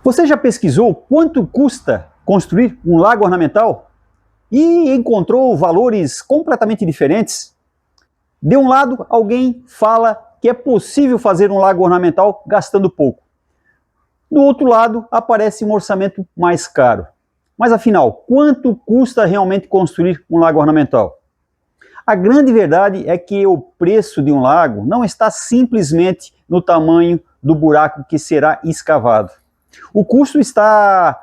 Você já pesquisou quanto custa construir um lago ornamental? E encontrou valores completamente diferentes? De um lado, alguém fala que é possível fazer um lago ornamental gastando pouco. Do outro lado, aparece um orçamento mais caro. Mas afinal, quanto custa realmente construir um lago ornamental? A grande verdade é que o preço de um lago não está simplesmente no tamanho do buraco que será escavado. O custo está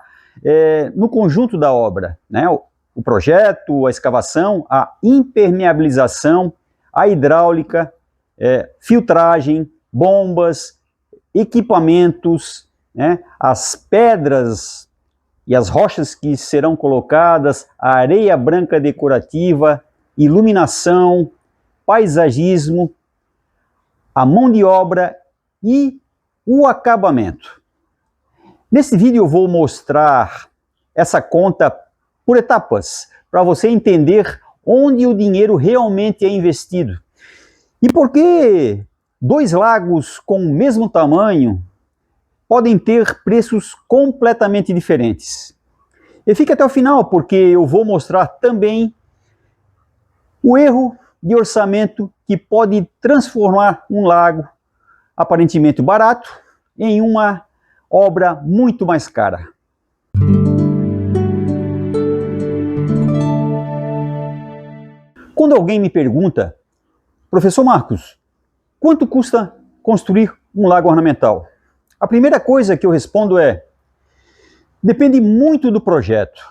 no conjunto da obra, né? O projeto, a escavação, a impermeabilização, a hidráulica, filtragem, bombas, equipamentos, né? As pedras e as rochas que serão colocadas, a areia branca decorativa, iluminação, paisagismo, a mão de obra e o acabamento. Nesse vídeo eu vou mostrar essa conta por etapas, para você entender onde o dinheiro realmente é investido. E por que dois lagos com o mesmo tamanho podem ter preços completamente diferentes. E fique até o final, porque eu vou mostrar também o erro de orçamento que pode transformar um lago aparentemente barato em uma obra muito mais cara. Quando alguém me pergunta, professor Marcos, quanto custa construir um lago ornamental? A primeira coisa que eu respondo é: depende muito do projeto.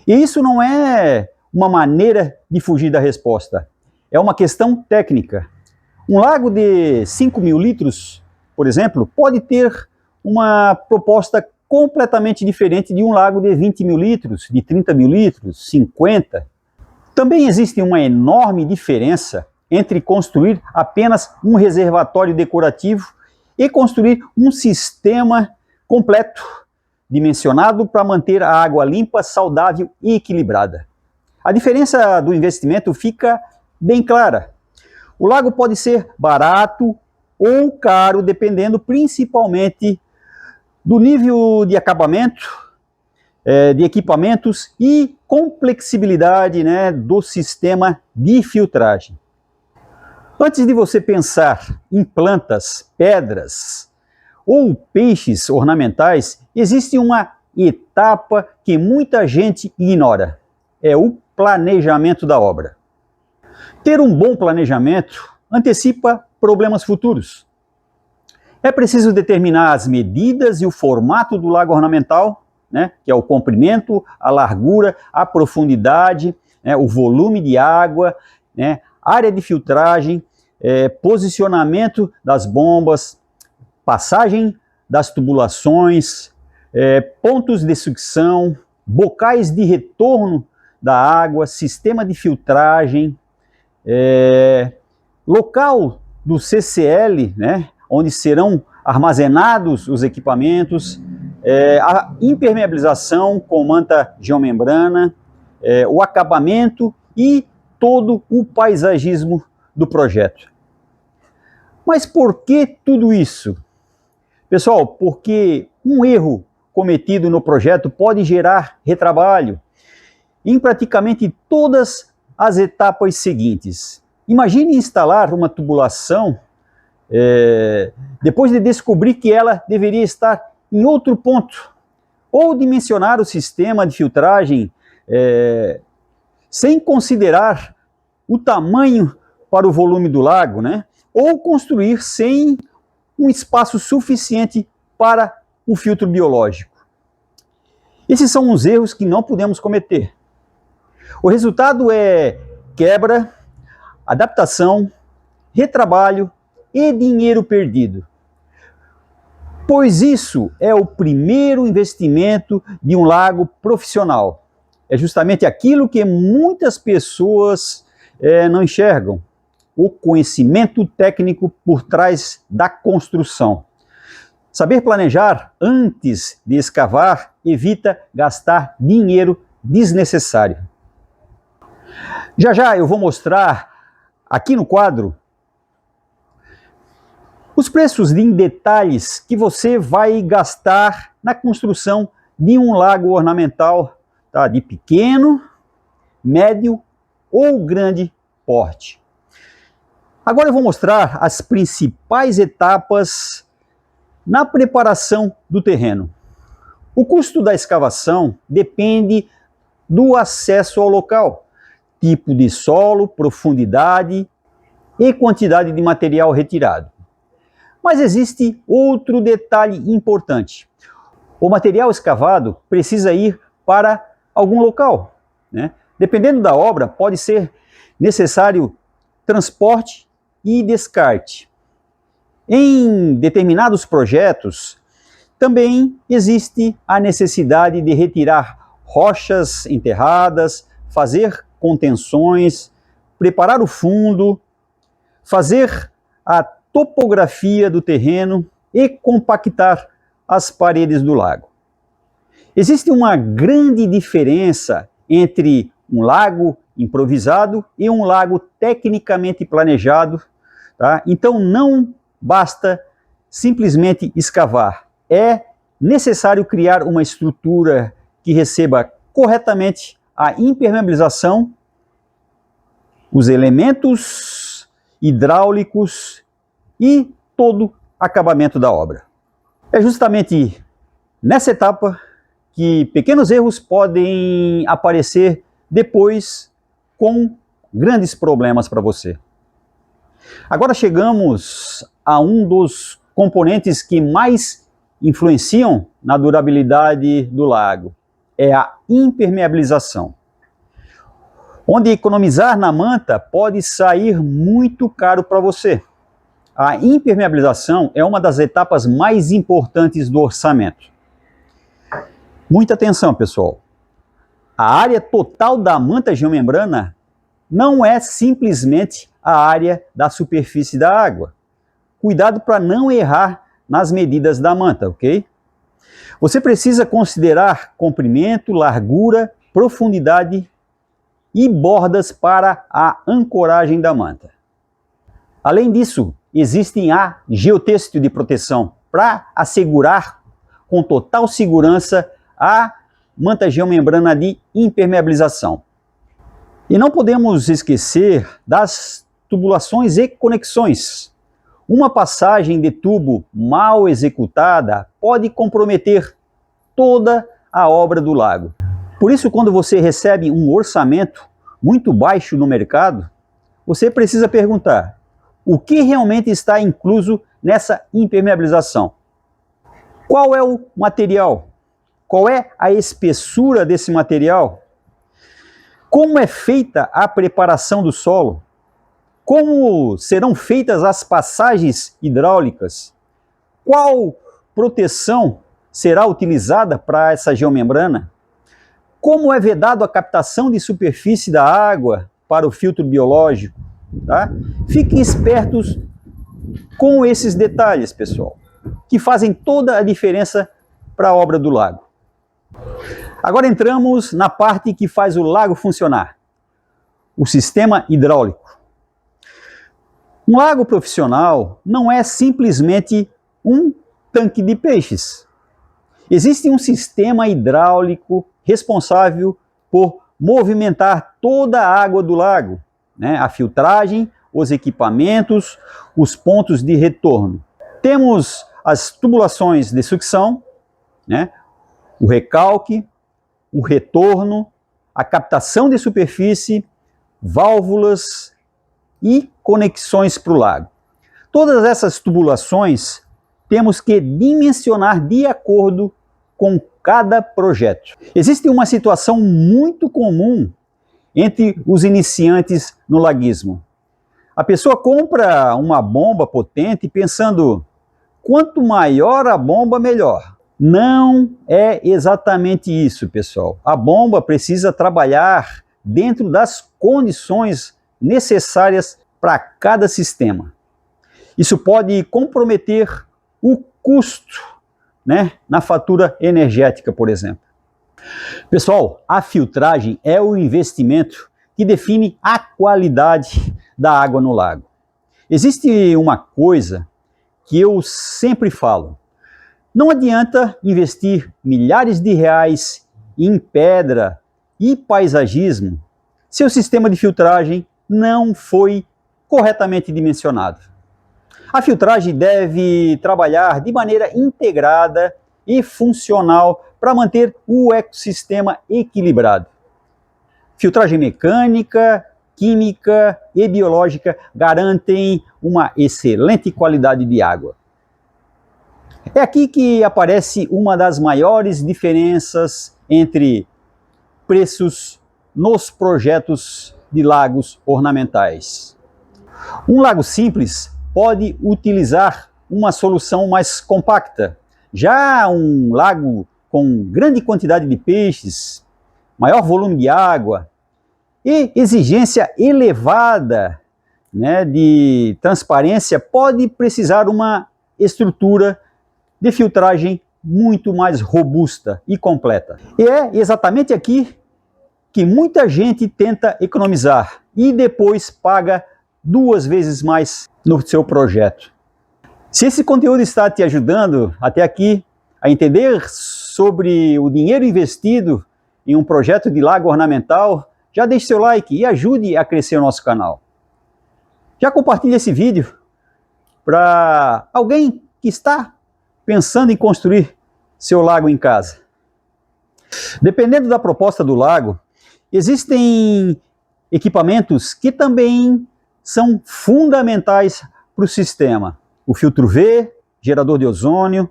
E isso não é uma maneira de fugir da resposta. É uma questão técnica. Um lago de 5.000 litros, por exemplo, pode ter uma proposta completamente diferente de um lago de 20.000 litros, de 30.000 litros, 50. Também existe uma enorme diferença entre construir apenas um reservatório decorativo e construir um sistema completo, dimensionado para manter a água limpa, saudável e equilibrada. A diferença do investimento fica bem clara. O lago pode ser barato ou caro, dependendo principalmente do nível de acabamento, de equipamentos e complexibilidade, né, do sistema de filtragem. Antes de você pensar em plantas, pedras ou peixes ornamentais, existe uma etapa que muita gente ignora. É o planejamento da obra. Ter um bom planejamento antecipa problemas futuros. É preciso determinar as medidas e o formato do lago ornamental, né, que é o comprimento, a largura, a profundidade, né, o volume de água, né, área de filtragem, posicionamento das bombas, passagem das tubulações, pontos de sucção, bocais de retorno da água, sistema de filtragem, local do CCL, né, onde serão armazenados os equipamentos, a impermeabilização com manta geomembrana, o acabamento e todo o paisagismo do projeto. Mas por que tudo isso? Pessoal, porque um erro cometido no projeto pode gerar retrabalho em praticamente todas as etapas seguintes. Imagine instalar uma tubulação depois de descobrir que ela deveria estar em outro ponto, ou dimensionar o sistema de filtragem sem considerar o tamanho para o volume do lago, né? Ou construir sem um espaço suficiente para o filtro biológico. Esses são os erros que não podemos cometer. O resultado é quebra, adaptação, retrabalho e dinheiro perdido. Pois isso é o primeiro investimento de um lago profissional. É justamente aquilo que muitas pessoas não enxergam: o conhecimento técnico por trás da construção. Saber planejar antes de escavar evita gastar dinheiro desnecessário. Já já eu vou mostrar aqui no quadro Os preços em detalhes que você vai gastar na construção de um lago ornamental, tá? De pequeno, médio ou grande porte. Agora eu vou mostrar as principais etapas na preparação do terreno. O custo da escavação depende do acesso ao local, tipo de solo, profundidade e quantidade de material retirado. Mas existe outro detalhe importante. O material escavado precisa ir para algum local, né? Dependendo da obra, pode ser necessário transporte e descarte. Em determinados projetos, também existe a necessidade de retirar rochas enterradas, fazer contenções, preparar o fundo, fazer a topografia do terreno e compactar as paredes do lago. Existe uma grande diferença entre um lago improvisado e um lago tecnicamente planejado, tá? Então não basta simplesmente escavar. É necessário criar uma estrutura que receba corretamente a impermeabilização, os elementos hidráulicos e todo o acabamento da obra. É justamente nessa etapa que pequenos erros podem aparecer depois com grandes problemas para você. Agora chegamos a um dos componentes que mais influenciam na durabilidade do lago. É a impermeabilização. Onde economizar na manta pode sair muito caro para você. A impermeabilização é uma das etapas mais importantes do orçamento. Muita atenção, pessoal. A área total da manta geomembrana não é simplesmente a área da superfície da água. Cuidado para não errar nas medidas da manta, ok? Você precisa considerar comprimento, largura, profundidade e bordas para a ancoragem da manta. Além disso, existe a geotêxtil de proteção para assegurar com total segurança a manta geomembrana de impermeabilização. E não podemos esquecer das tubulações e conexões. Uma passagem de tubo mal executada pode comprometer toda a obra do lago. Por isso, quando você recebe um orçamento muito baixo no mercado, você precisa perguntar: o que realmente está incluso nessa impermeabilização? Qual é o material? Qual é a espessura desse material? Como é feita a preparação do solo? Como serão feitas as passagens hidráulicas? Qual proteção será utilizada para essa geomembrana? Como é vedado a captação de superfície da água para o filtro biológico? Tá? Fiquem espertos com esses detalhes, pessoal, que fazem toda a diferença para a obra do lago. Agora entramos na parte que faz o lago funcionar: o sistema hidráulico. Um lago profissional não é simplesmente um tanque de peixes. Existe um sistema hidráulico responsável por movimentar toda a água do lago, né? A filtragem, os equipamentos, os pontos de retorno. Temos as tubulações de sucção, né? O recalque, o retorno, a captação de superfície, válvulas e conexões para o lago. Todas essas tubulações temos que dimensionar de acordo com cada projeto. Existe uma situação muito comum entre os iniciantes no laguismo. A pessoa compra uma bomba potente pensando: quanto maior a bomba, melhor. Não é exatamente isso, pessoal. A bomba precisa trabalhar dentro das condições necessárias para cada sistema. Isso pode comprometer o custo, né, na fatura energética, por exemplo. Pessoal, a filtragem é o investimento que define a qualidade da água no lago. Existe uma coisa que eu sempre falo. Não adianta investir milhares de reais em pedra e paisagismo se o sistema de filtragem não foi corretamente dimensionado. A filtragem deve trabalhar de maneira integrada e funcional para manter o ecossistema equilibrado. Filtragem mecânica, química e biológica garantem uma excelente qualidade de água. É aqui que aparece uma das maiores diferenças entre preços nos projetos de lagos ornamentais. Um lago simples pode utilizar uma solução mais compacta. Já um lago com grande quantidade de peixes, maior volume de água e exigência elevada, de transparência, pode precisar uma estrutura de filtragem muito mais robusta e completa. E é exatamente aqui que muita gente tenta economizar e depois paga 2 vezes mais no seu projeto. Se esse conteúdo está te ajudando até aqui a entender sobre o dinheiro investido em um projeto de lago ornamental, já deixe seu like e ajude a crescer o nosso canal. Já compartilhe esse vídeo para alguém que está pensando em construir seu lago em casa. Dependendo da proposta do lago, existem equipamentos que também são fundamentais para o sistema. O filtro V, gerador de ozônio,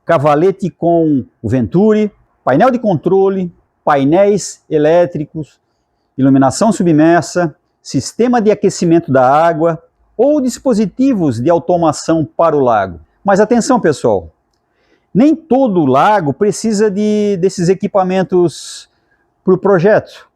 cavalete com o Venturi, painel de controle, painéis elétricos, iluminação submersa, sistema de aquecimento da água ou dispositivos de automação para o lago. Mas atenção, pessoal, nem todo lago precisa desses equipamentos para o projeto.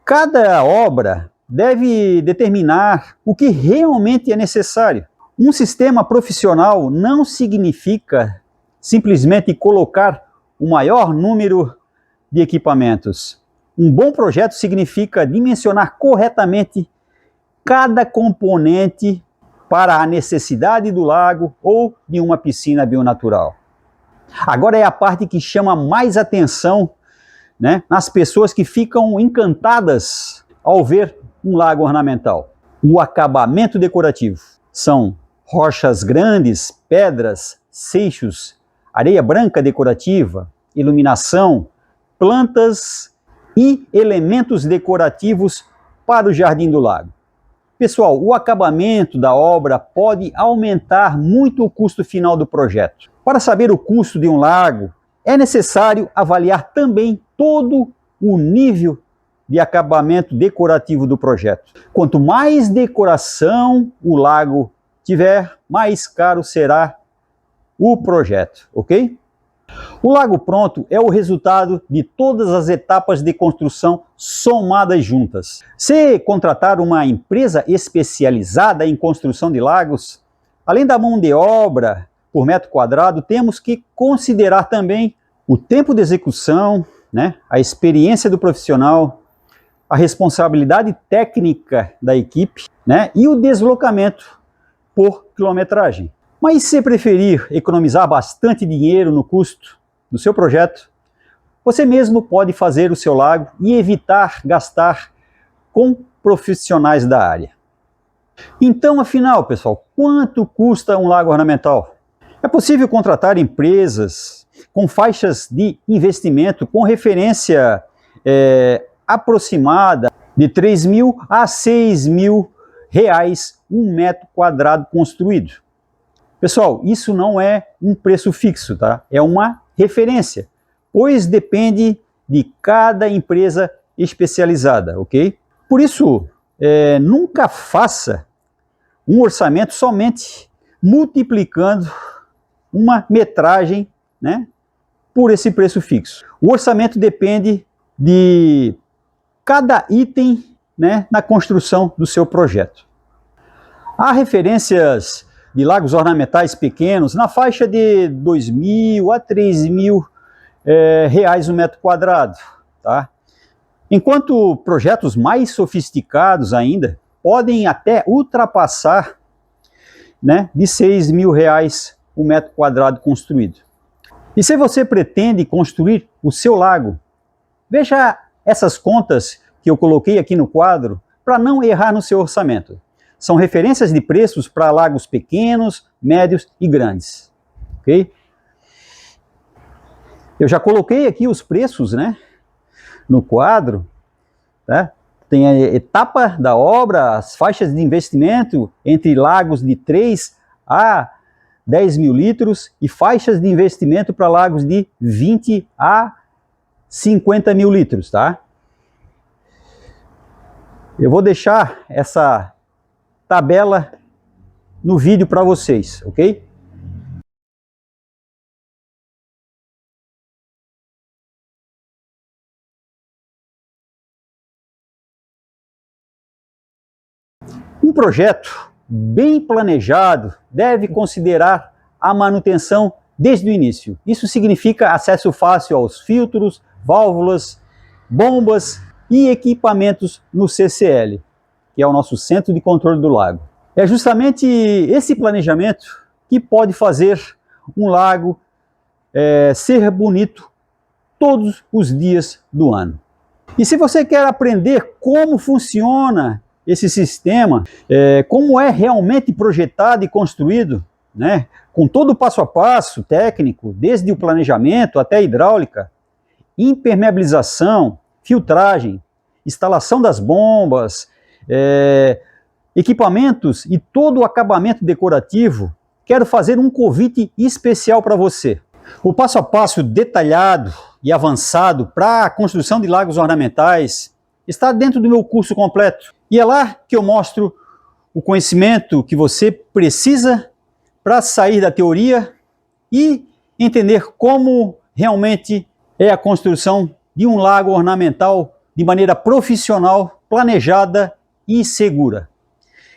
Cada obra deve determinar o que realmente é necessário. Um sistema profissional não significa simplesmente colocar o maior número de equipamentos. Um bom projeto significa dimensionar corretamente cada componente para a necessidade do lago ou de uma piscina bionatural. Agora é a parte que chama mais atenção, nas pessoas que ficam encantadas ao ver um lago ornamental. O acabamento decorativo. São rochas grandes, pedras, seixos, areia branca decorativa, iluminação, plantas e elementos decorativos para o jardim do lago. Pessoal, o acabamento da obra pode aumentar muito o custo final do projeto. Para saber o custo de um lago, é necessário avaliar também todo o nível de acabamento decorativo do projeto. Quanto mais decoração o lago tiver, mais caro será o projeto, ok? O lago pronto é o resultado de todas as etapas de construção somadas juntas. Se contratar uma empresa especializada em construção de lagos, além da mão de obra por metro quadrado, temos que considerar também o tempo de execução, a experiência do profissional, a responsabilidade técnica da equipe, e o deslocamento por quilometragem. Mas se preferir economizar bastante dinheiro no custo do seu projeto, você mesmo pode fazer o seu lago e evitar gastar com profissionais da área. Então, afinal, pessoal, quanto custa um lago ornamental? É possível contratar empresas com faixas de investimento com referência aproximada de 3 mil a 6 mil reais um metro quadrado construído. Pessoal, isso não é um preço fixo, tá? É uma referência, pois depende de cada empresa especializada, ok? Por isso, nunca faça um orçamento somente multiplicando uma metragem, por esse preço fixo. O orçamento depende de cada item, na construção do seu projeto. Há referências de lagos ornamentais pequenos na faixa de 2 mil a 3 mil reais um metro quadrado, tá? Enquanto projetos mais sofisticados ainda podem até ultrapassar né, de R$6.000 o metro quadrado construído. E se você pretende construir o seu lago, veja essas contas que eu coloquei aqui no quadro para não errar no seu orçamento. São referências de preços para lagos pequenos, médios e grandes. Ok? Eu já coloquei aqui os preços, né, no quadro, tá? Tem a etapa da obra, as faixas de investimento entre lagos de 3 a 10 mil litros e faixas de investimento para lagos de 20 a 50 mil litros, tá? Eu vou deixar essa tabela no vídeo para vocês, ok? Um projeto bem planejado deve considerar a manutenção desde o início. Isso significa acesso fácil aos filtros, válvulas, bombas e equipamentos no CCL, que é o nosso Centro de Controle do Lago. É justamente esse planejamento que pode fazer um lago ser bonito todos os dias do ano. E se você quer aprender como funciona esse sistema, como é realmente projetado e construído, né, com todo o passo a passo técnico, desde o planejamento até a hidráulica, impermeabilização, filtragem, instalação das bombas, equipamentos e todo o acabamento decorativo, quero fazer um convite especial para você. O passo a passo detalhado e avançado para a construção de lagos ornamentais está dentro do meu curso completo. E é lá que eu mostro o conhecimento que você precisa para sair da teoria e entender como realmente é a construção de um lago ornamental de maneira profissional, planejada e segura.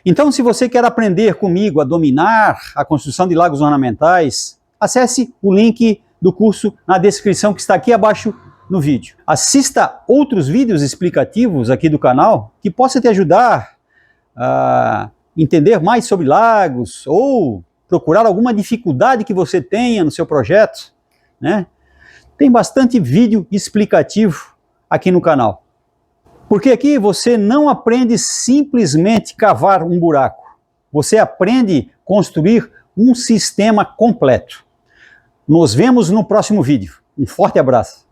Então, se você quer aprender comigo a dominar a construção de lagos ornamentais, acesse o link do curso na descrição que está aqui abaixo no vídeo. Assista outros vídeos explicativos aqui do canal que possam te ajudar a entender mais sobre lagos ou procurar alguma dificuldade que você tenha no seu projeto, né? Tem bastante vídeo explicativo aqui no canal. Porque aqui você não aprende simplesmente cavar um buraco. Você aprende a construir um sistema completo. Nos vemos no próximo vídeo. Um forte abraço.